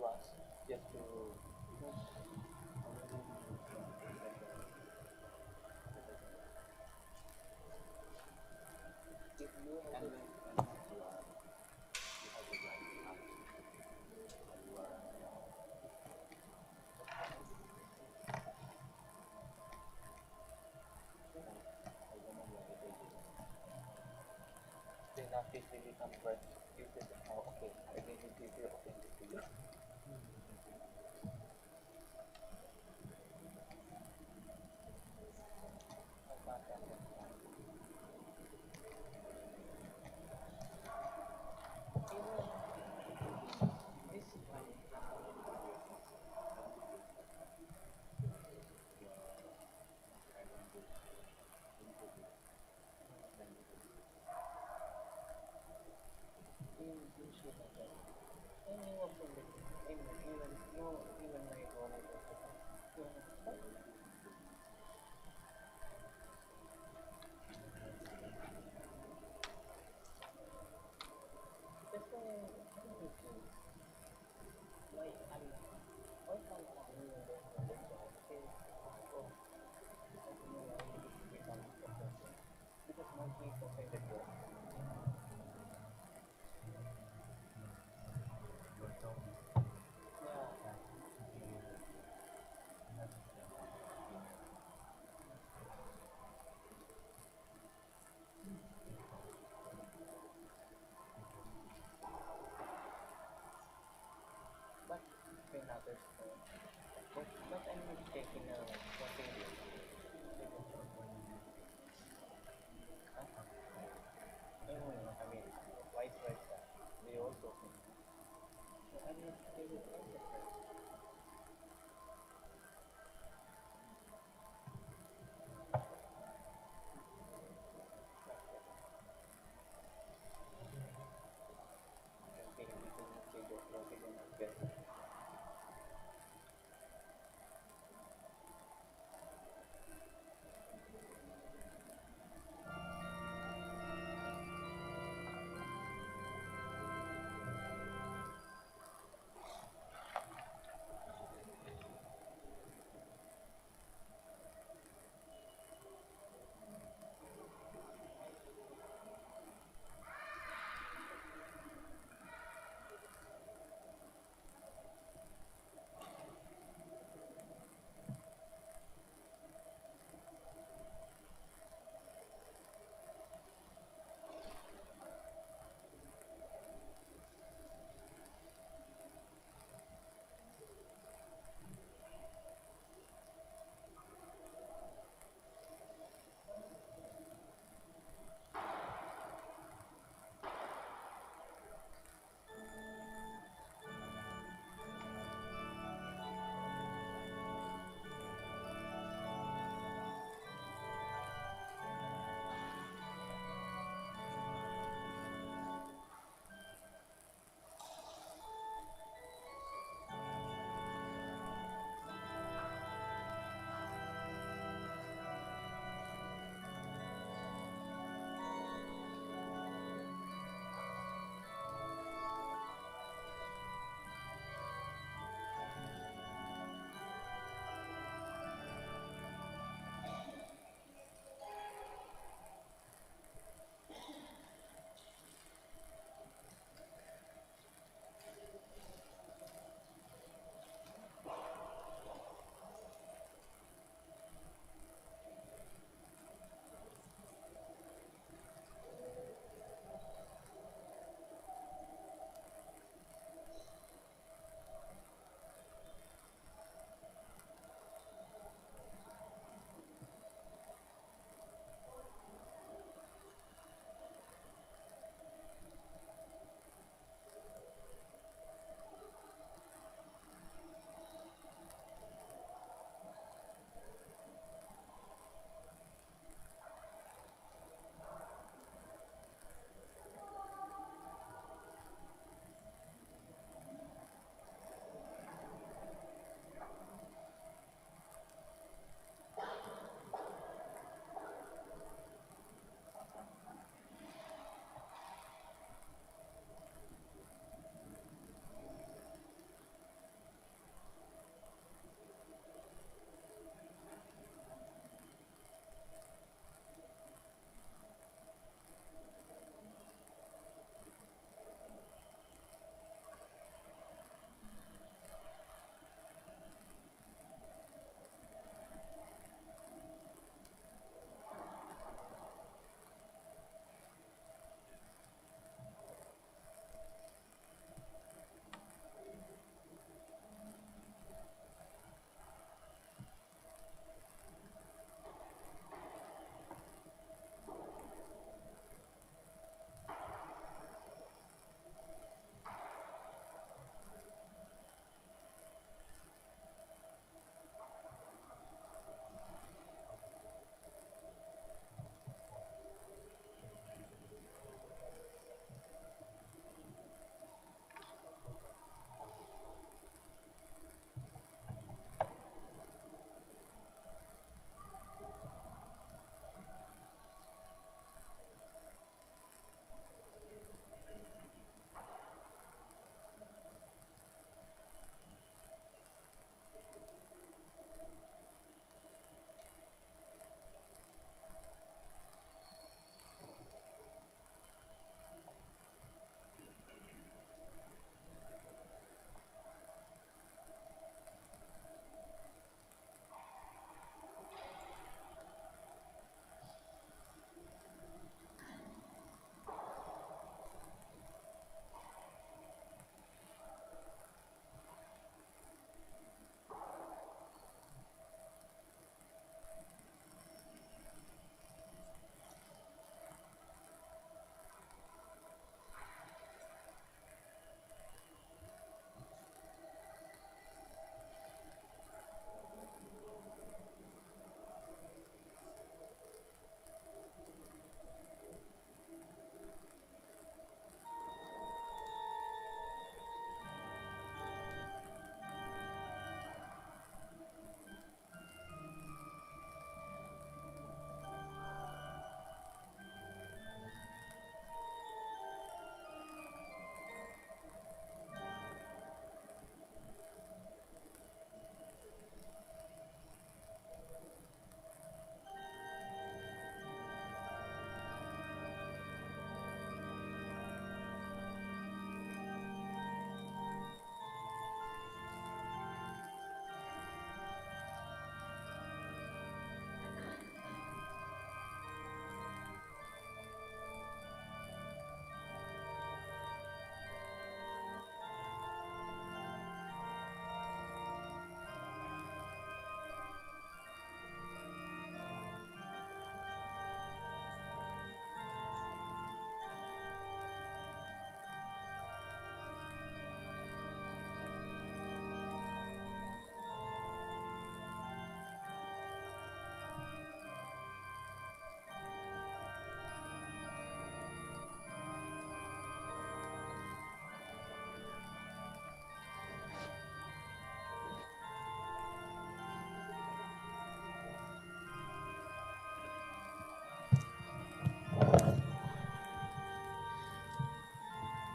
us just to if you have and when you are you have the right to ask when you are I don't know what it is. Then after this really convert you say oh okay identity is your authenticity. But I'm not taking a procedure. No, I mean, vice versa. They also think. So I'm not taking it.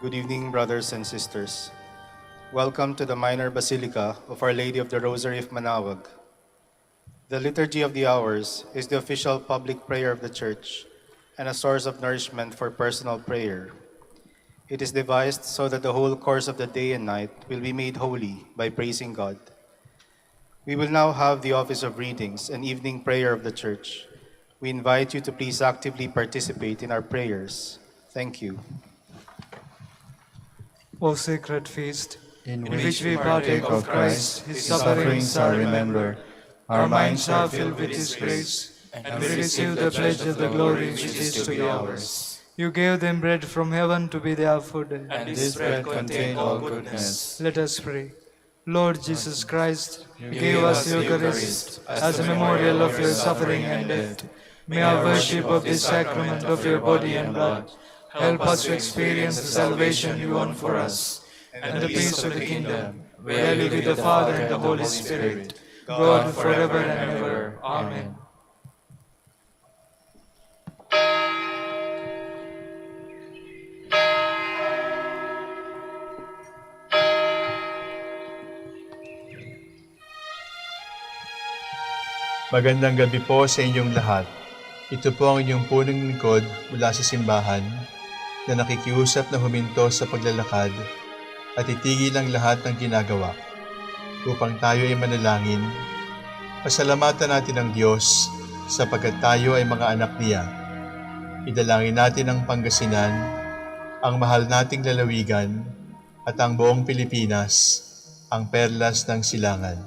Good evening, brothers and sisters. Welcome to the Minor Basilica of Our Lady of the Rosary of Manaoag. The Liturgy of the Hours is the official public prayer of the Church and a source of nourishment for personal prayer. It is devised so that the whole course of the day and night will be made holy by praising God. We will now have the office of readings and evening prayer of the Church. We invite you to please actively participate in our prayers. Thank you. O sacred feast, in which we partake of Christ, his sufferings are remembered, our minds are filled with his praise, and we receive the pledge of the glory which is to be ours. You gave them bread from heaven to be their food, and this bread contained all goodness. Let us pray. Lord Jesus Christ, you gave us the Eucharist as a memorial of your suffering and death. May our worship of this sacrament of your body and blood help us to experience the salvation you won for us, and the peace of the kingdom, where you live with the Father and the Holy Spirit, God forever and ever. Amen. Magandang gabi po sa inyong lahat. Ito po ang inyong punong lingkod mula sa simbahan na nakikiusap na huminto sa paglalakad at itigil ang lahat ng ginagawa upang tayo ay manalangin. Pasalamatan natin ang Diyos sapagkat tayo ay mga anak niya. Idalangin natin ang Pangasinan, ang mahal nating lalawigan at ang buong Pilipinas, ang perlas ng silangan.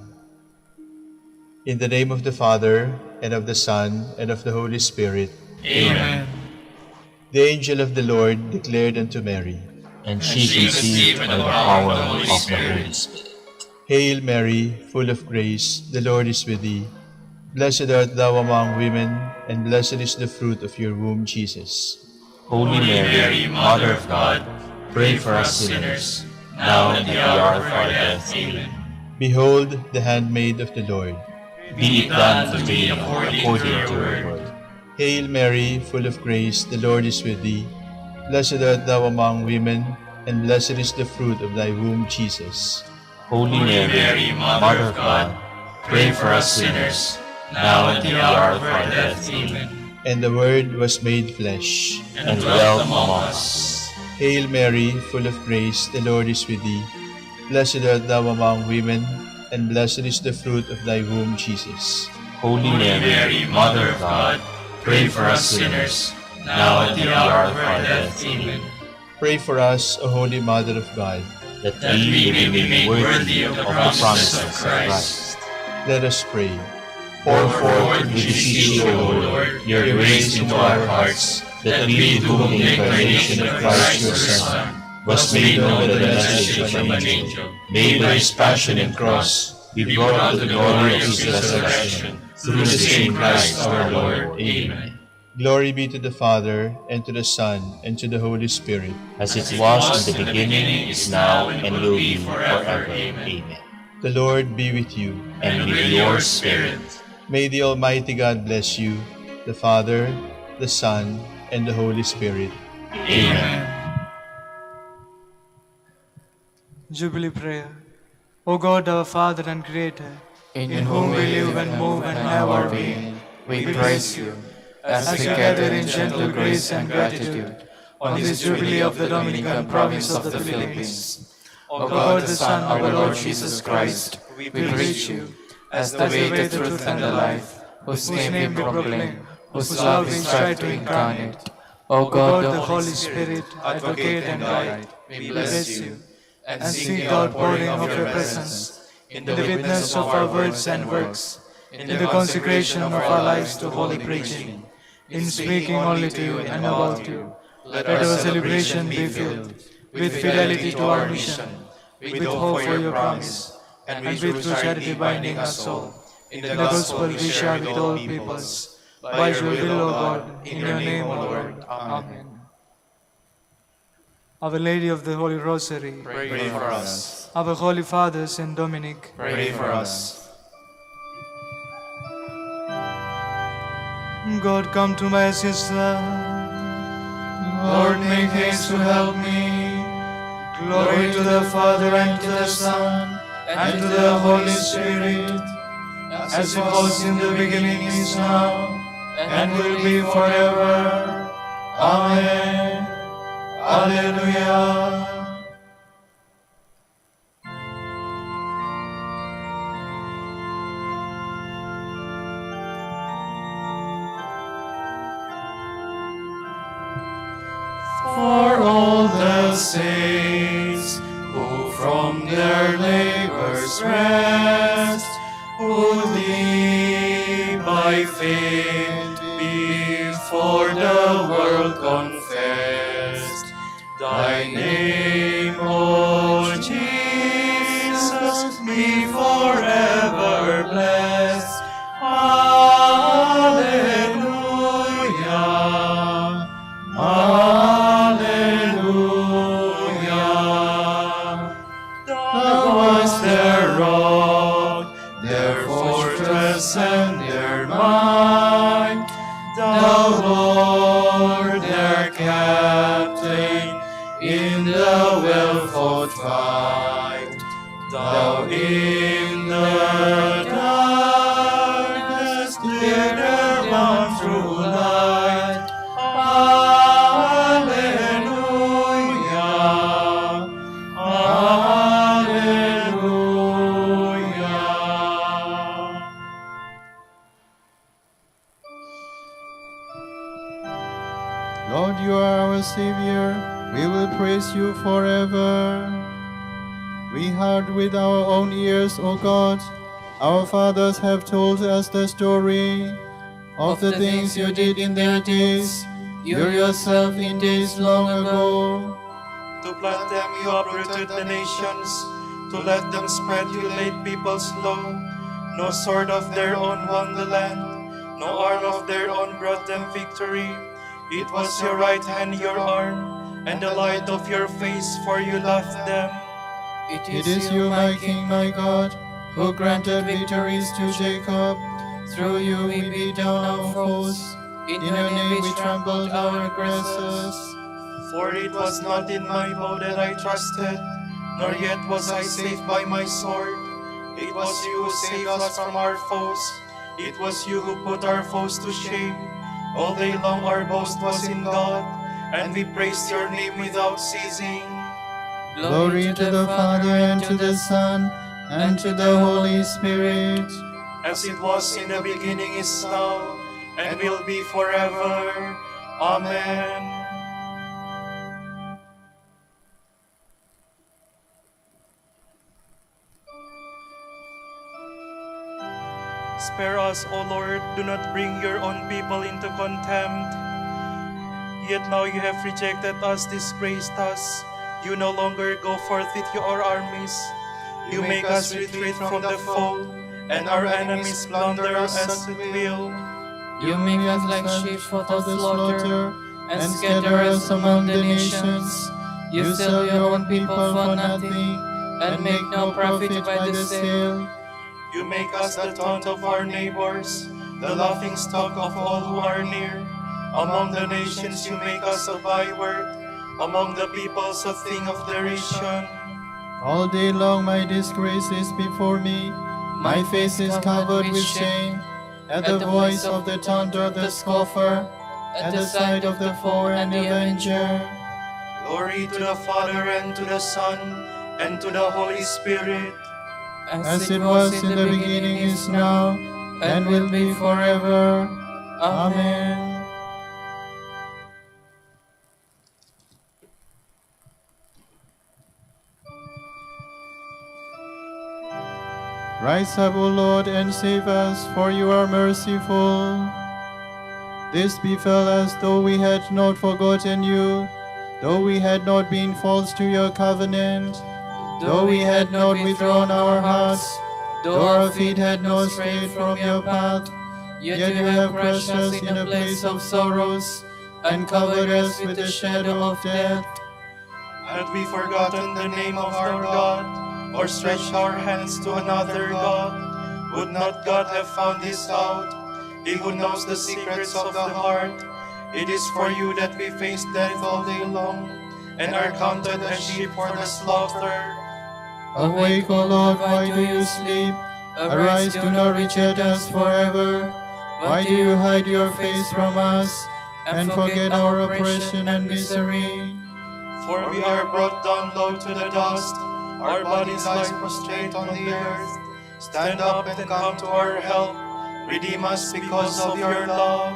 In the name of the Father, and of the Son, and of the Holy Spirit. Amen. The angel of the Lord declared unto Mary, And she conceived by the power of the Holy Spirit. Hail Mary, full of grace, the Lord is with thee. Blessed art thou among women, and blessed is the fruit of your womb, Jesus. Holy Mary, Mother of God, pray for us sinners, now and at the hour of our death. Amen. Behold the handmaid of the Lord. Be it done to me according to your word. Hail Mary, full of grace, the Lord is with thee. Blessed art thou among women, and blessed is the fruit of thy womb, Jesus. Holy Mary, Mother of God, pray for us sinners, now and at the hour of our death. Amen. And the Word was made flesh, And dwelt among us. Hail Mary, full of grace, the Lord is with thee. Blessed art thou among women, and blessed is the fruit of thy womb, Jesus. Holy Mary, Mother of God, pray for us sinners, now and at the hour of our death. Amen. Pray for us, O Holy Mother of God. That we may be made worthy of the promises of Christ. Let us pray. Pour forth, we beseech you, O Lord, your grace into our hearts, that we, to whom the incarnation of Christ your Son was made known by the message of an angel, made by his passion and cross, be brought to the glory of his resurrection, through the same Christ our Lord. Amen. Glory be to the Father, and to the Son, and to the Holy Spirit. As it was in the beginning, is now, and will be forever. Amen. The Lord be with you. And with your spirit. May the Almighty God bless you, the Father, the Son, and the Holy Spirit. Amen. Jubilee prayer. O God, our Father and Creator, in whom we live and move and have our being, we praise you, as we gather in gentle grace and gratitude on this Jubilee of the Dominican province of the Philippines. O God, the Son of our Lord Jesus Christ, we preach you, as the way, the truth, and the life, whose name we proclaim, whose love we strive to incarnate. O God, the Holy Spirit, advocate and guide, we bless you, and seek the outpouring of your presence in the witness of our words and works, in the consecration of our lives to holy preaching, in speaking only to you and about you. Let our celebration be filled with fidelity to our mission, with hope for your promise, and with true charity binding us all. In the gospel we share with all peoples, by your will, O God, in your name, O Lord. Amen. Our Lady of the Holy Rosary, Pray for us. our Holy Father, Saint Dominic, Pray for us. God, come to my assistance. Lord, make haste to help me. Glory to the Father, and to the Son, and to the Holy Spirit, as it was in the beginning, is now, and will be forever. Amen. Alleluia. For all the saints who from their labors rest, who thee by faith before the world confessed, thy name, O Jesus, be forever blessed. Alleluia. Alleluia. Thou wast their rock, their fortress and their might. Thou, Lord, their captain in the well-fought fight. Thou in the darkness cleared their one true light. Alleluia. Alleluia. Lord, you are our Savior. We will praise you forever. We heard with our own ears, O God. Our fathers have told us the story of the things you did in their days. You yourself in days long ago. To plant them you uprooted the nations, to let them spread you laid peoples low. No sword of their own won the land, no arm of their own brought them victory. It was your right hand, your arm, and the light of your face, for you loved them. It is you, my King, my God, who granted victories to Jacob. Through you we beat down our foes. In your name we trampled our aggressors. For it was not in my bow that I trusted, nor yet was I saved by my sword. It was you who saved us from our foes. It was you who put our foes to shame. All day long our boast was in God, and we praised your name without ceasing. Glory to the Father, and to the Son, and to the Holy Spirit. As it was in the beginning, is now, and will be forever. Amen. Spare us, O Lord, do not bring your own people into contempt. Yet now you have rejected us, disgraced us. You no longer go forth with your armies. You make us retreat from the foe, and our enemies plunder us as at will. You make us like sheep for the slaughter, and scatter us among the nations. You sell your own people for nothing, and make no profit by the sale. You make us the taunt of our neighbors, the laughing stock of all who are near. Among the nations you make us a byword, among the peoples a thing of derision. All day long my disgrace is before me. My face is covered with shame. At the voice of the taunter, the scoffer, at the sight of the foe and the avenger. Glory to the Father, and to the Son, and to the Holy Spirit. As it was in the beginning, is now, and will be forever. Amen. Rise up, O Lord, and save us, for you are merciful. This befell us, though we had not forgotten you, though we had not been false to your covenant, though we had not withdrawn our hearts, though our feet had not strayed from your path, yet you have crushed us in a place of sorrows, and covered us with the shadow of death. Had we forgotten the name of our God, or stretched our hands to another God, would not God have found this out? He who knows the secrets of the heart. It is for you that we face death all day long, and are counted as sheep for the slaughter. Awake, O Lord, why do you sleep? Arise, do not reject us forever. Why do you hide your face from us, and forget our oppression and misery? For we are brought down low to the dust, our bodies lie prostrate on the earth. Stand up and come to our help, redeem us because of your love.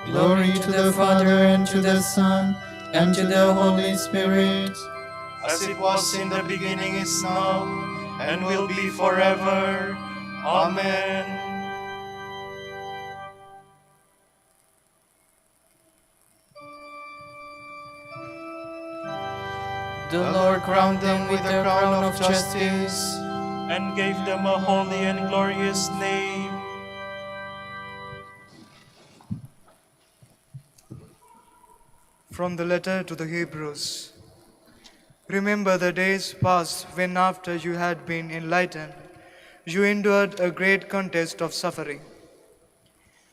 Glory to the Father, and to the Son, and to the Holy Spirit. As it was in the beginning, is now, and will be forever. Amen. The Lord crowned them with the crown of justice, and gave them a holy and glorious name. From the letter to the Hebrews. Remember the days past when, after you had been enlightened, you endured a great contest of suffering.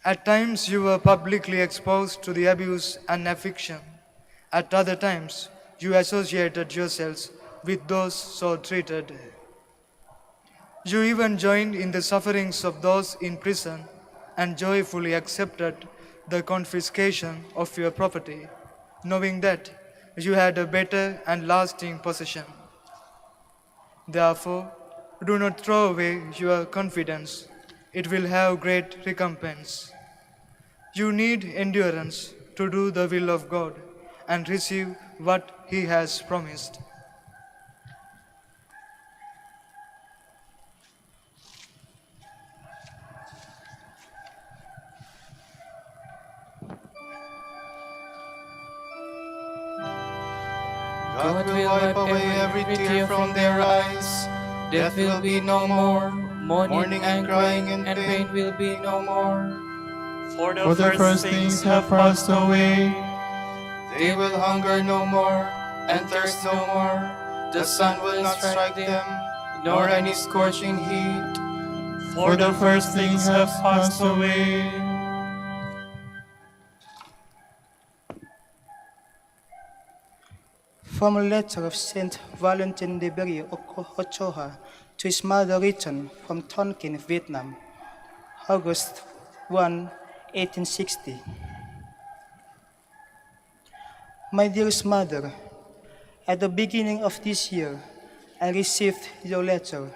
At times you were publicly exposed to the abuse and affliction. At other times you associated yourselves with those so treated. You even joined in the sufferings of those in prison and joyfully accepted the confiscation of your property, knowing that you had a better and lasting possession. Therefore, do not throw away your confidence. It will have great recompense. You need endurance to do the will of God and receive what He has promised. God will wipe away every tear from their eyes. Death will be no more. Mourning and crying and pain will be no more. For For the first things have passed away. They will hunger no more and thirst no more. The sun will not strike them, nor any scorching heat. For the first things have passed away. From a letter of Saint Valentin de Berry Ochoa to his mother written from Tonkin, Vietnam, August 1, 1860. My dearest mother, at the beginning of this year, I received your letter.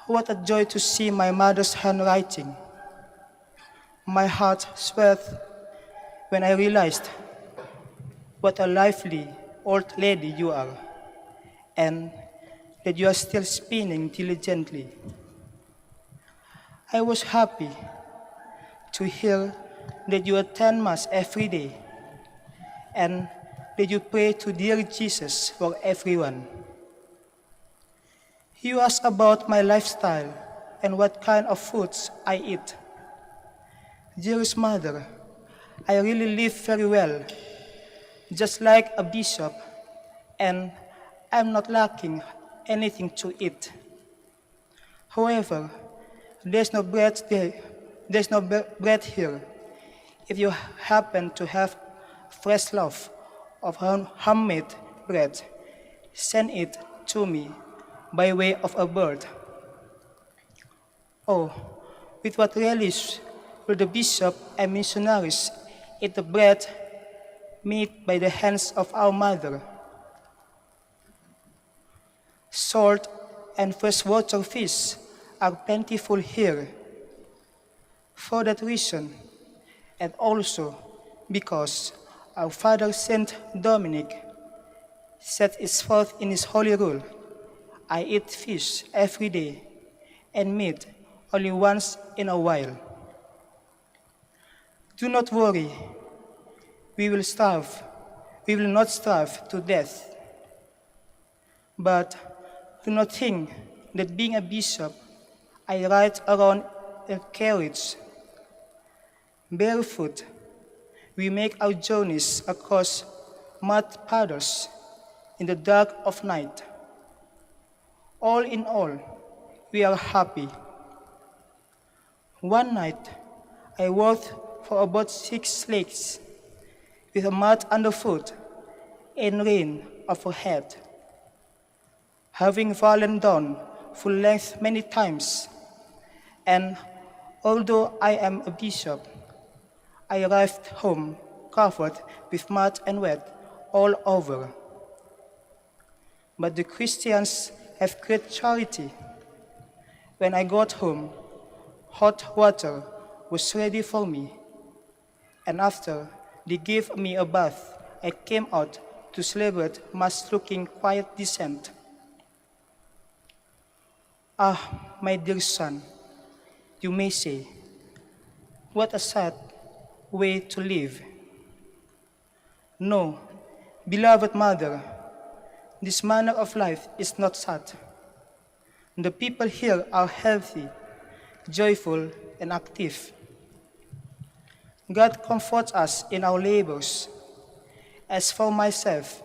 What a joy to see my mother's handwriting. My heart swelled when I realized what a lively old lady you are, and that you are still spinning diligently. I was happy to hear that you attend Mass every day, and that you pray to dear Jesus for everyone. You ask about my lifestyle and what kind of foods I eat. Dearest Mother, I really live very well, just like a bishop, and I'm not lacking anything to eat. However, there's no bread there. There's no bread here. If you happen to have fresh loaf of homemade bread, send it to me by way of a bird. Oh, with what relish will the bishop and missionaries eat the bread made by the hands of our mother. Salt and freshwater fish are plentiful here. For that reason, and also because our Father Saint Dominic set it forth in his holy rule, I eat fish every day and meat only once in a while. Do not worry. We will not starve to death. But do not think that being a bishop, I ride around in a carriage. Barefoot, we make our journeys across mud puddles in the dark of night. All in all, we are happy. One night, I walked for about 6 leagues with a mat underfoot and reign of her head. Having fallen down full length many times, and although I am a bishop, I arrived home covered with mud and wet all over. But the Christians have great charity. When I got home, hot water was ready for me, and after they gave me a bath, I came out to celebrate Mass looking quite decent. Ah, my dear son, you may say, what a sad way to live. No, beloved mother, this manner of life is not sad. The people here are healthy, joyful, and active. God comforts us in our labors. As for myself,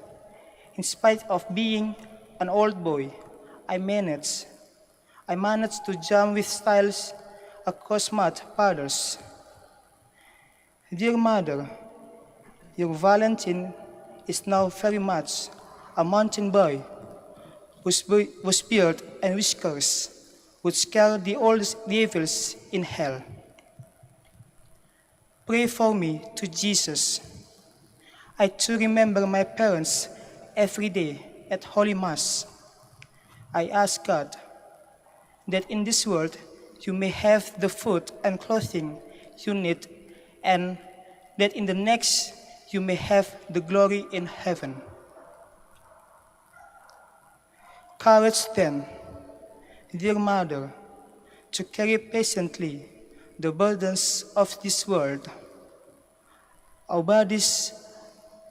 in spite of being an old boy, I managed to jump with styles across mud puddles. Dear mother, your Valentin is now very much a mountain boy whose beard and whiskers would scare the oldest devils in hell. Pray for me to Jesus. I too remember my parents every day at Holy Mass. I ask God that in this world you may have the food and clothing you need, and that in the next you may have the glory in heaven. Courage then, dear mother, to carry patiently the burdens of this world. Our bodies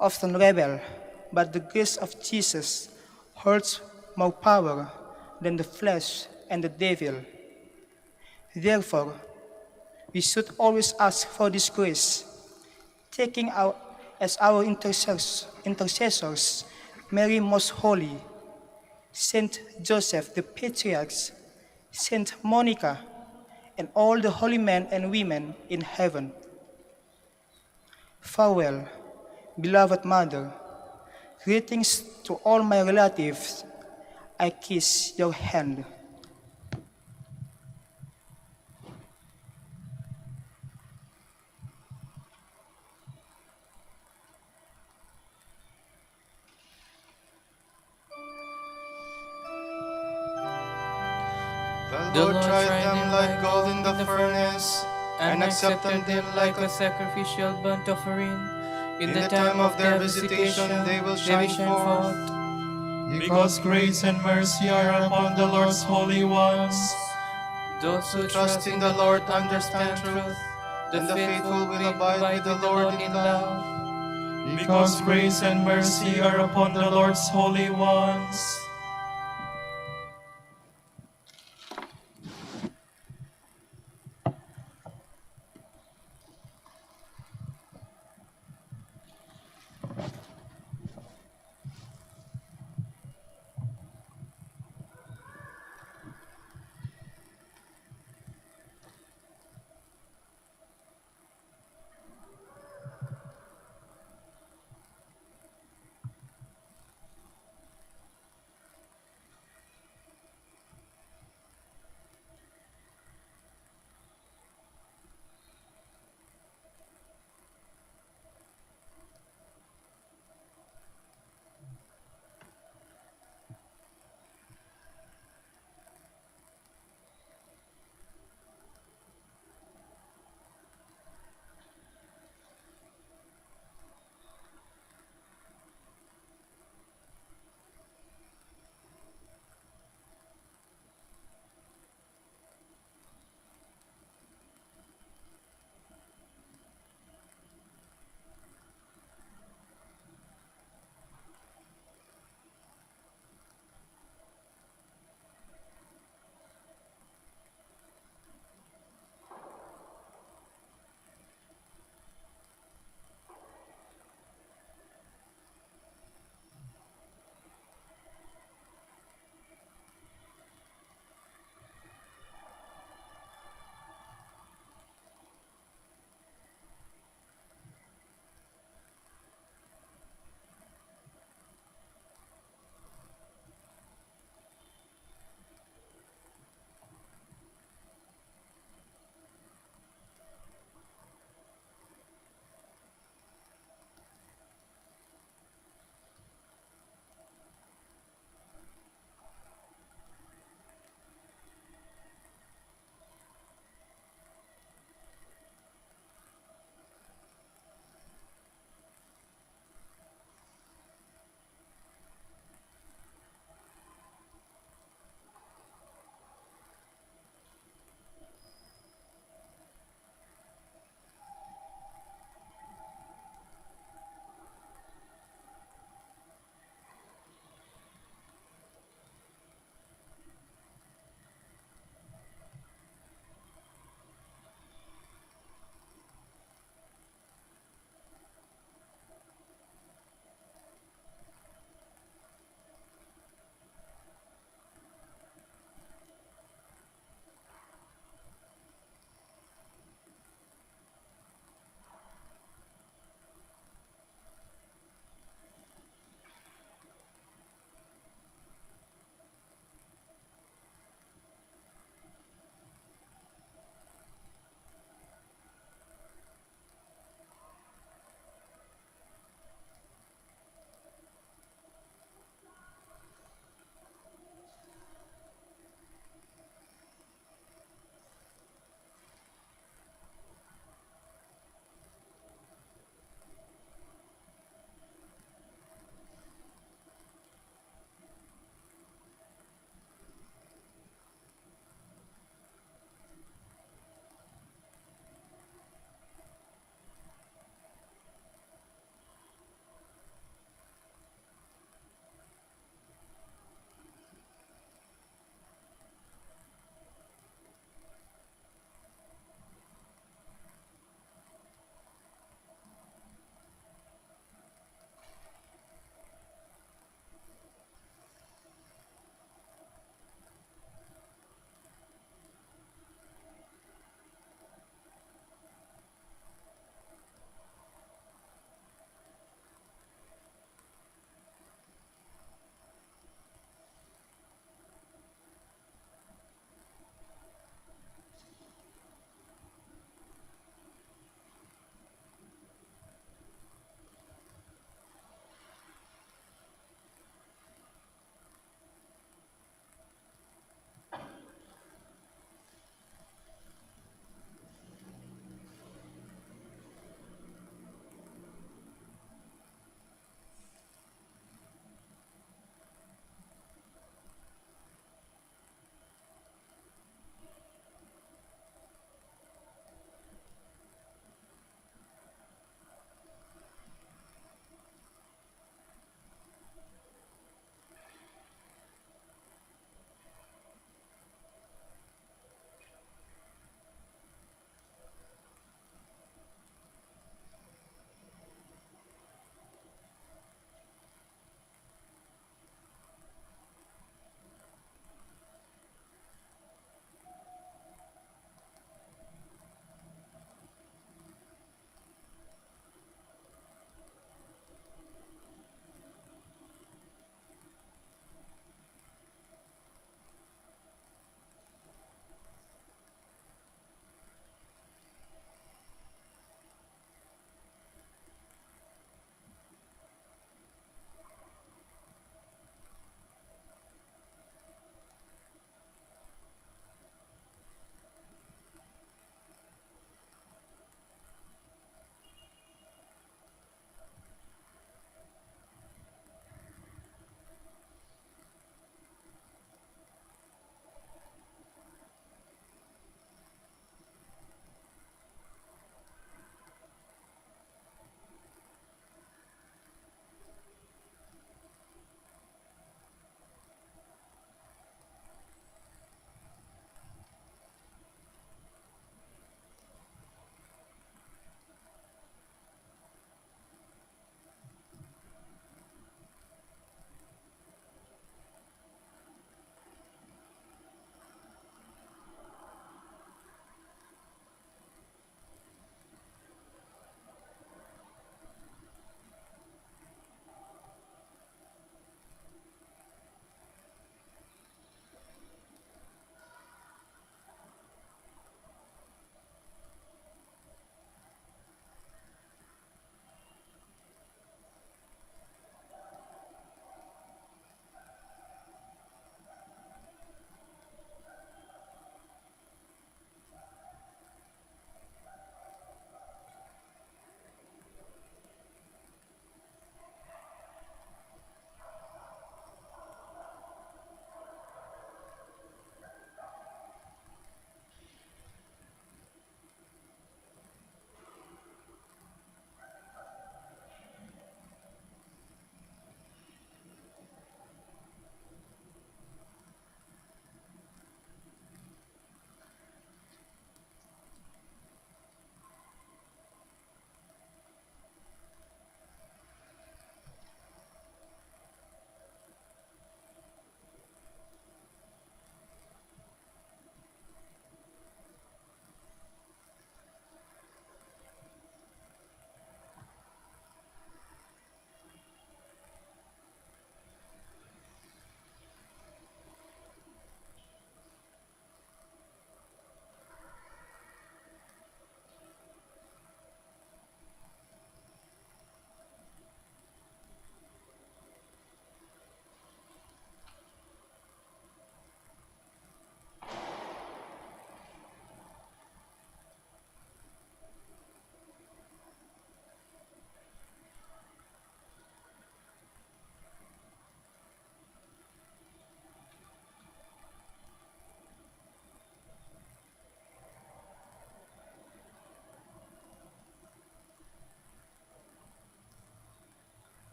often rebel, but the grace of Jesus holds more power than the flesh and the devil. Therefore, we should always ask for this grace, taking out as our intercessors Mary Most Holy, Saint Joseph the Patriarch, Saint Monica, and all the holy men and women in heaven. Farewell, beloved mother. Greetings to all my relatives. I kiss your hand. The Lord tried them like gold in the furnace, and accepted them like a sacrificial burnt offering. In the time of their visitation they will shine forth. Because grace and mercy are upon the Lord's holy ones. Those who Trust in the Lord understand truth, and the faithful will abide with the Lord in love. Because grace and mercy are upon the Lord's holy ones.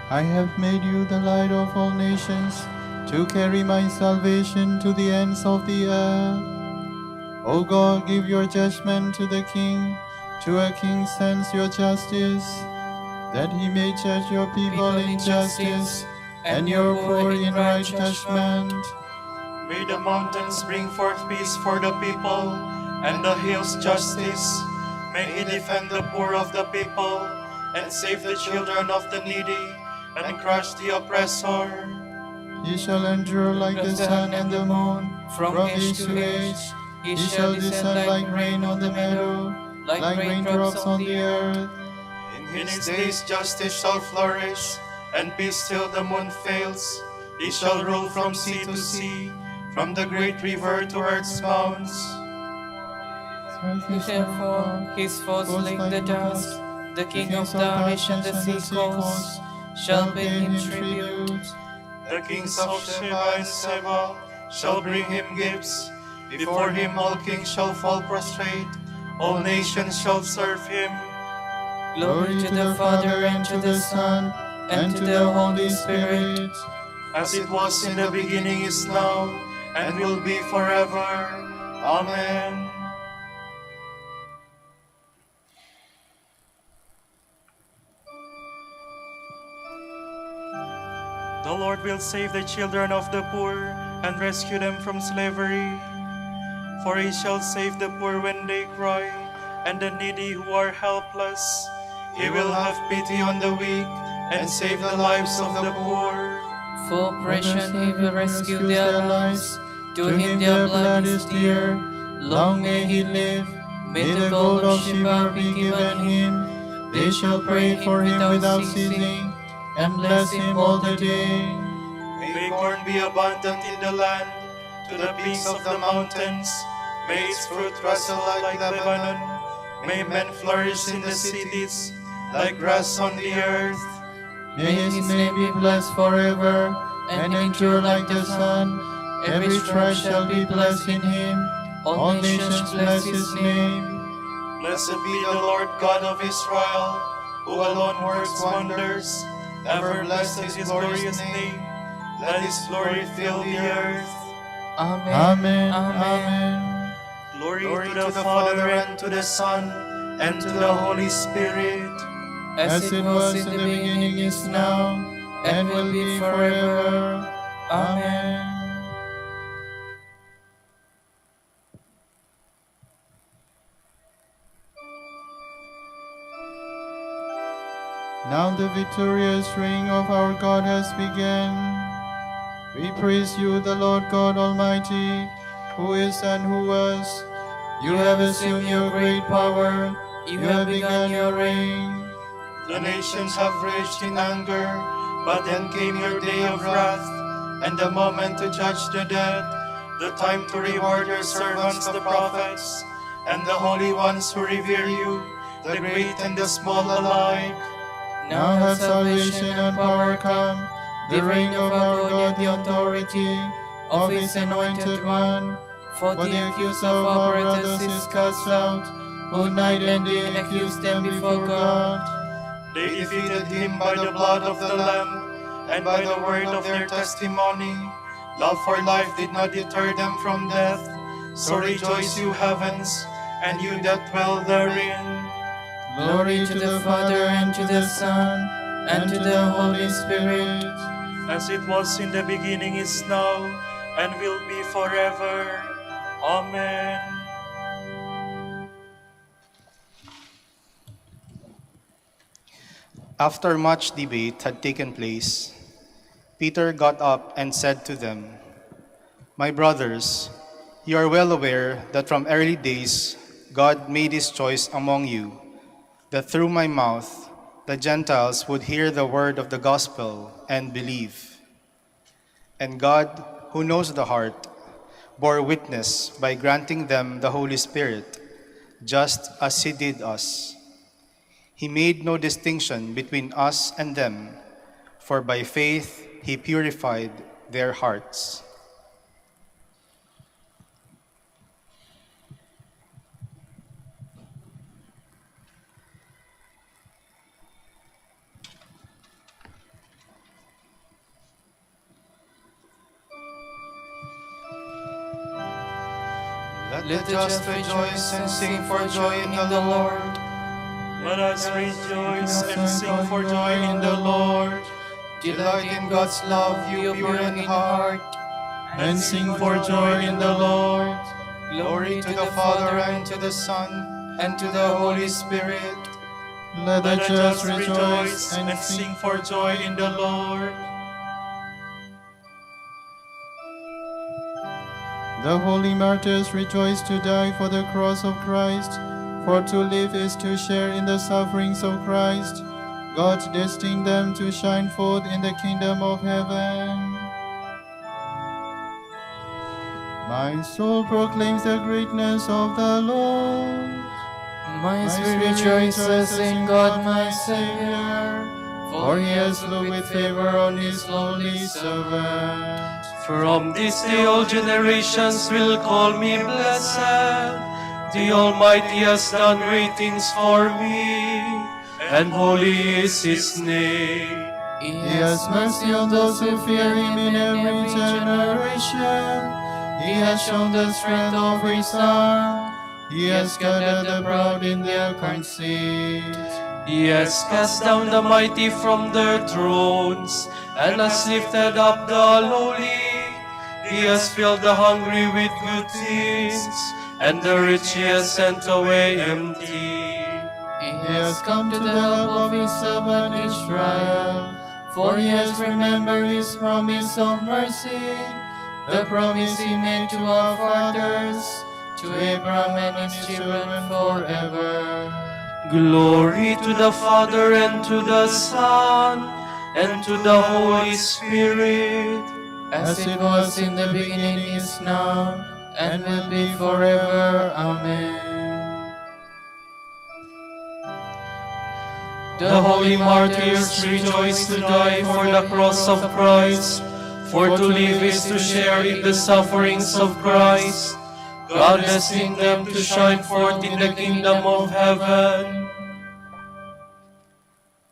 I have made you the light of all nations, to carry my salvation to the ends of the earth. O God, give your judgment to the king. To a king sends your justice, that he may judge your people in justice, and your poor in right judgment. May the mountains bring forth peace for the people, and the hills justice. May he defend the poor of the people, and save the children of the needy, and crush the oppressor. He shall endure like the sun and the moon, from age to age. He shall descend like rain on the meadow, like raindrops on the earth. In his days justice shall flourish, and peace till the moon fails. He shall rule from sea to sea, from the great river to earth's bounds. He shall fall, his foes like the dust. The king of Tarshish and the sea coast shall pay him tribute. The kings of Sheba and Seba shall bring him gifts. Before him all kings shall fall prostrate, all nations shall serve him. Glory to the Father, and to the Son, and to the Holy Spirit. As it was in the beginning, is now, and will be forever. Amen. The Lord will save the children of the poor and rescue them from slavery. For he shall save the poor when they cry, and the needy who are helpless. He will have pity on the weak and save the lives of the poor. For oppression he will rescue their lives. To him their blood is dear. Long may he live. May the gold of Sheba be given him. They shall pray for him without ceasing, and bless him all the day. May corn be abundant in the land, to the peaks of the mountains. May its fruit rustle like Lebanon. May men flourish in the cities, like grass on the earth. May his name be blessed forever, and endure like the sun. Every tribe shall be blessed in him. All nations bless his name. Blessed be the Lord God of Israel, who alone works wonders. Ever blessed is his glorious name. Let his glory fill the earth. Amen. Amen. Amen. Amen. Glory to the Father, and to the Son, and to the Holy Spirit. As it was in the beginning, is now, and will be forever. Amen. Now the victorious reign of our God has begun. We praise you, the Lord God Almighty, who is and who was. You have assumed your great power. You have begun your reign. The nations have raged in anger, but then came your day of wrath, and the moment to judge the dead, the time to reward your servants the prophets, and the holy ones who revere you, the great and the small alike. Now has salvation and power come, the reign of our God, the authority of his anointed one. For the accuser of our brothers is cast out, who night and day accuse them before God. They defeated him by the blood of the Lamb, and by the word of their testimony. Love for life did not deter them from death. So rejoice, you heavens, and you that dwell therein. Glory to the Father, and to the Son, and to the Holy Spirit. As it was in the beginning, is now, and will be forever. Amen. After much debate had taken place, Peter got up and said to them, "My brothers, you are well aware that from early days God made his choice among you, that through my mouth the Gentiles would hear the word of the gospel and believe. And God, who knows the heart, bore witness by granting them the Holy Spirit, just as he did us. He made no distinction between us and them, for by faith he purified their hearts." Let the just rejoice and sing for joy in the Lord. Let us rejoice and sing for joy in the Lord. Delight in God's love, you pure in heart, and sing for joy in the Lord. Glory to the Father, and to the Son, and to the Holy Spirit. Let the Let just us rejoice and sing for joy in the Lord. The holy martyrs rejoice to die for the cross of Christ, for to live is to share in the sufferings of Christ. God destined them to shine forth in the kingdom of heaven. My soul proclaims the greatness of the Lord. My spirit rejoices in God my Savior, For he has looked with favor on his lowly servant. From this day all generations will call me blessed. The Almighty has done great things for me, and holy is his name. He has mercy on those who fear him in every generation. He has shown the strength of his arm. He has gathered the proud in their conceit. He has cast down the mighty from their thrones, and has lifted up the lowly. He has filled the hungry with good things, and the rich he has sent away empty. He has come to the help of his servant Israel, for he has remembered his promise of mercy, the promise he made to our fathers, to Abraham and his children forever. Glory to the Father, and to the Son, and to the Holy Spirit, As it was in the beginning, is now, and will be forever. Amen. The holy martyrs rejoice to die for the cross of Christ, for to live is to share in the sufferings of Christ. God destined them to shine forth in the kingdom of heaven.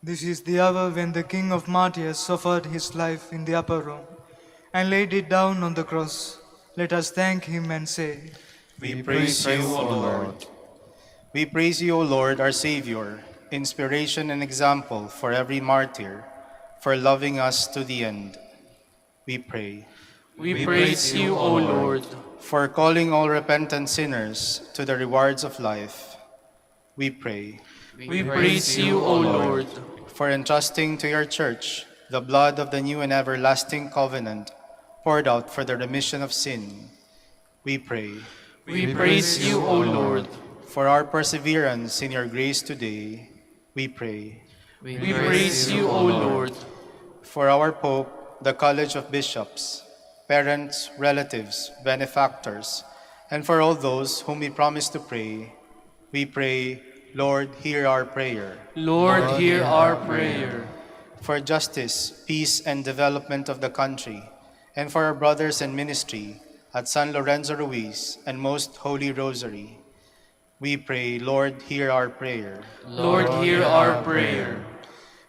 This is the hour when the King of Martyrs offered his life in the upper room and laid it down on the cross. Let us thank him and say, We praise you, O Lord. We praise you, O Lord, our Savior, inspiration and example for every martyr, for loving us to the end. We pray. we praise you, O Lord. For calling all repentant sinners to the rewards of life. We pray. We praise you, O Lord. For entrusting to your church the blood of the new and everlasting covenant poured out for the remission of sin. We pray. We praise you, O Lord. For our perseverance in your grace today. We pray. We praise you, O Lord. For our Pope, the College of Bishops, parents, relatives, benefactors, and for all those whom we promise to pray, we pray, Lord, hear our prayer. Lord, hear our prayer. For justice, peace, and development of the country, and for our brothers in ministry at San Lorenzo Ruiz and Most Holy Rosary, we pray, Lord, hear our prayer. Lord, hear our prayer.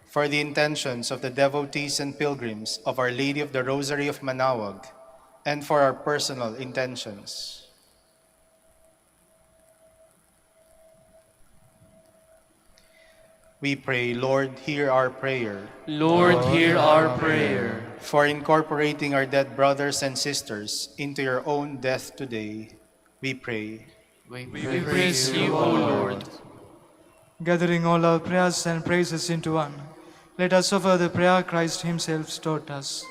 For the intentions of the devotees and pilgrims of Our Lady of the Rosary of Manaoag, and for our personal intentions. We pray, Lord, hear our prayer. Lord, hear our prayer. For incorporating our dead brothers and sisters into your own death today, we pray. We praise you, O Lord. gathering all our prayers and praises into one, let us offer the prayer Christ himself taught us.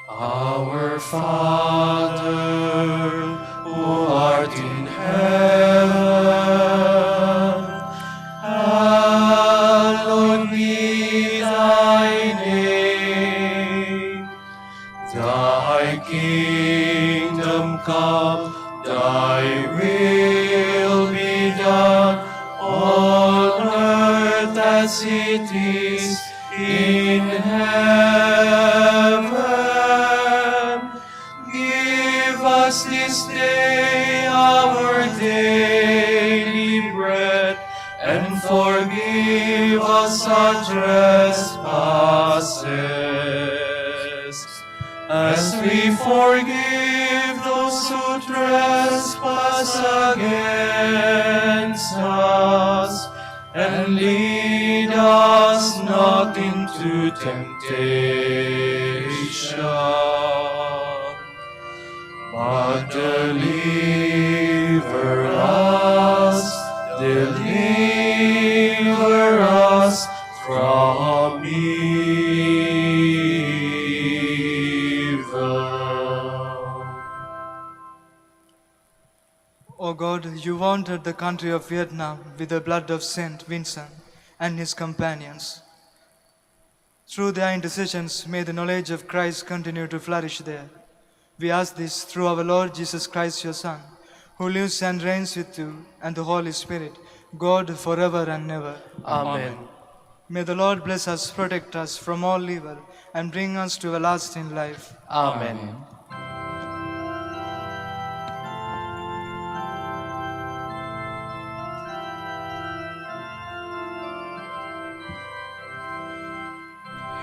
Our Father, who art in heaven, hallowed be thy name. Thy kingdom come, thy will be done, on earth as it is in heaven. Give us this day our daily forgive us our trespasses, as we forgive those who trespass against us. And lead us not into temptation, but deliver us from evil. O God, you wanted the country of Vietnam with the blood of Saint Vincent and his companions. Through their intercessions, may the knowledge of Christ continue to flourish there. We ask this through our Lord Jesus Christ, your Son, who lives and reigns with you and the Holy Spirit, God forever and ever. Amen. May the Lord bless us, protect us from all evil, and bring us to everlasting life. Amen.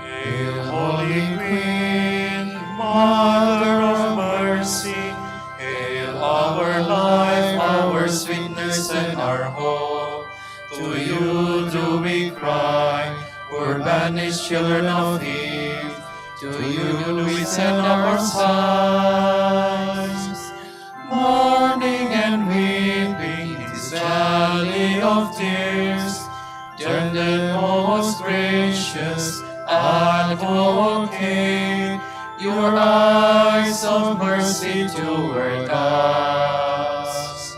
Hail, Holy Queen, Mother of Mercy, hail our life, our sweetness, and our hope. To you do we cry, poor banished children of Eve. To you do we send our sighs, mourning and weeping in this valley of tears. Turn then, most gracious Advocate, your eyes of mercy toward us.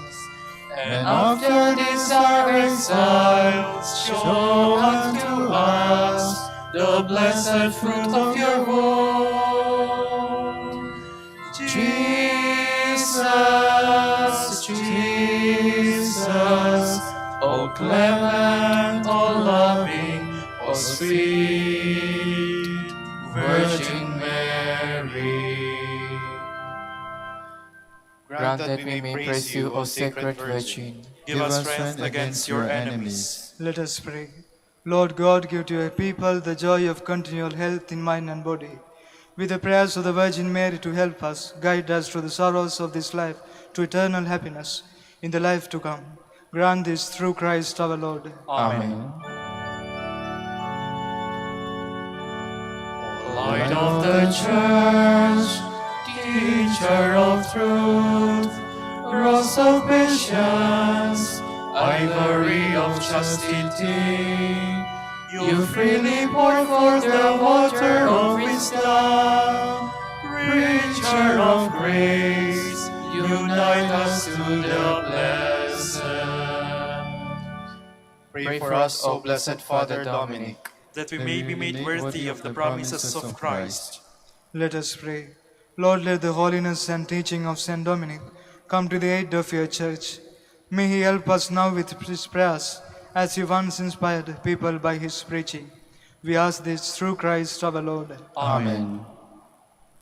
And after this our exile, show unto us the blessed fruit of your womb. Jesus, Jesus, O clement, O loving, O sweet Virgin Mary. Grant that we may praise you, O Sacred Virgin. Give us strength against your enemies. Let us pray. Lord God, give to your people the joy of continual health in mind and body. With the prayers of the Virgin Mary to help us, guide us through the sorrows of this life to eternal happiness in the life to come. Grant this through Christ our Lord. Amen. Light of the Church, teacher of truth, rose of patience, ivory of chastity, you freely pour forth the water of wisdom, preacher of grace, unite us to the blessed. Pray for us, O blessed Father Dominic, that we may be made worthy of the promises of Christ. Let us pray. Lord, let the holiness and teaching of Saint Dominic come to the aid of your church. May he help us now with his prayers, as he once inspired people by his preaching. We ask this through Christ our Lord. Amen.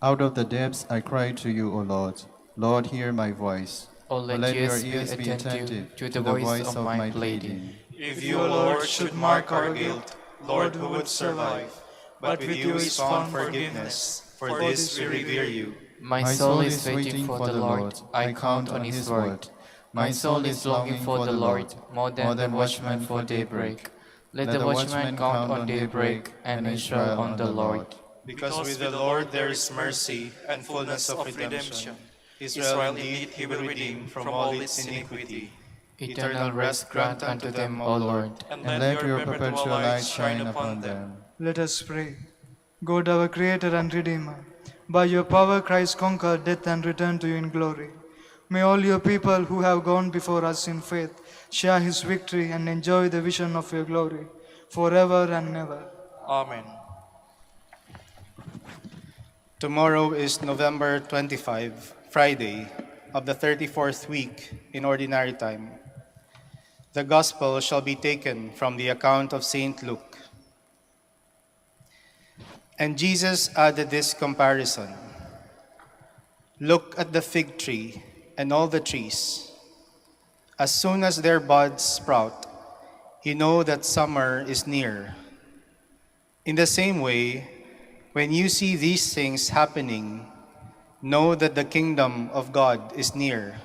Out of the depths I cry to you, O Lord. Lord, hear my voice. O let your ears be attentive to the voice of my pleading. If you, O Lord, should mark our guilt, Lord, who would survive? But with you is found forgiveness. For this we revere you. My soul is waiting for the Lord. I count on his word. My soul is longing for the Lord, more than the watchman for daybreak. Let the watchman count on daybreak, and Israel on the Lord. because with the Lord there is mercy and fullness of redemption. Israel indeed he will redeem from all its iniquity. Eternal rest grant unto them, O Lord. And let your perpetual light shine upon them. Let us pray. God, our Creator and Redeemer, by your power Christ conquered death and returned to you in glory. May all your people who have gone before us in faith share his victory and enjoy the vision of your glory forever and ever. Amen. Tomorrow is November 25, Friday, of the 34th week in Ordinary Time. The Gospel shall be taken from the account of St. Luke. And Jesus added this comparison. Look at the fig tree and all the trees. As soon as their buds sprout, you know that summer is near. In the same way, when you see these things happening, know that the kingdom of God is near.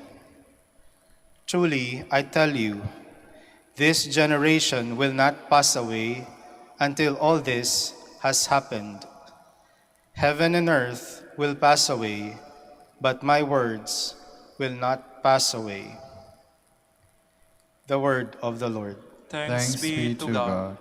Truly, I tell you, this generation will not pass away until all this has happened. Heaven and earth will pass away, but my words will not pass away. The word of the Lord. Thanks be to God.